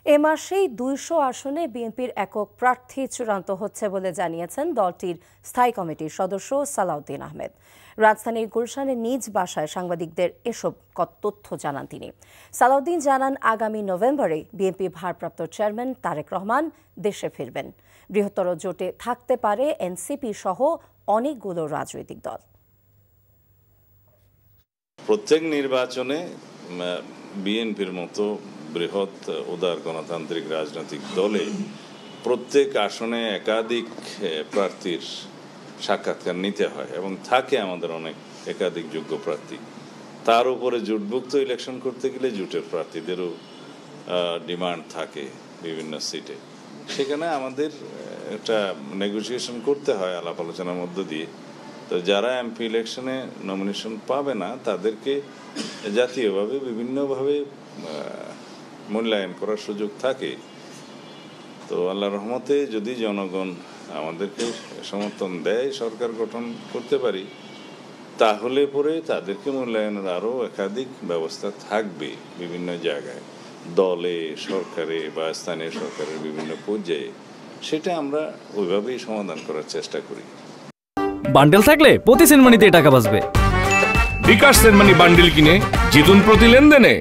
এ মাসেই ২০০ আসনে বিএনপির একক প্রার্থী চূড়ান্ত হচ্ছে বলে জানিয়েছেন দলটির স্থায়ী কমিটির সদস্য সালাউদ্দিন আহমেদ। রাজধানীর গুলশানের নিজ বাসায় সাংবাদিকদের এসব তথ্য জানান তিনি। সালাউদ্দিন জানান, আগামী নভেম্বরে বিএনপি ভারপ্রাপ্ত চেয়ারম্যান তারেক রহমান দেশে ফিরবেন। বৃহত্তর জোটে থাকতে পারে এনসিপি সহ অনেকগুলো রাজনৈতিক দল। প্রত্যেক নির্বাচনে বিএনপির মতো বৃহৎ উদার গণতান্ত্রিক রাজনৈতিক দলে প্রত্যেক আসনে একাধিক প্রার্থীর সাক্ষাৎকার নিতে হয় এবং থাকে আমাদের অনেক একাধিক যোগ্য প্রার্থী। তার উপরে জোটভুক্ত ইলেকশন করতে গেলে জোটের প্রার্থীদেরও ডিমান্ড থাকে বিভিন্ন সিটে। সেখানে আমাদের একটা নেগোসিয়েশন করতে হয় আলাপ আলোচনার মধ্য দিয়ে। তো যারা এমপি ইলেকশনে নমিনেশন পাবে না তাদেরকে জাতীয়ভাবে বিভিন্নভাবে মূল্যায়ন করার সুযোগ থাকে। তো আল্লাহর রহমতে যদি জনগণ আমাদেরকে সমর্থন দেয়, সরকার গঠন করতে পারি, তাহলে পরে তাদেরকে মূল্যায়নের আরও একাধিক ব্যবস্থা থাকবে বিভিন্ন জায়গায়, দলে, সরকারে বা স্থানীয় সরকারের বিভিন্ন পর্যায়ে। সেটা আমরা ওইভাবেই সমাধান করার চেষ্টা করি। বান্ডেল থাকলে প্রতি সেনমানিতে টাকা বাঁচবে। বিকাশ সেনমানি বান্ডেল কিনে জিতুন প্রতি লেনদেনে।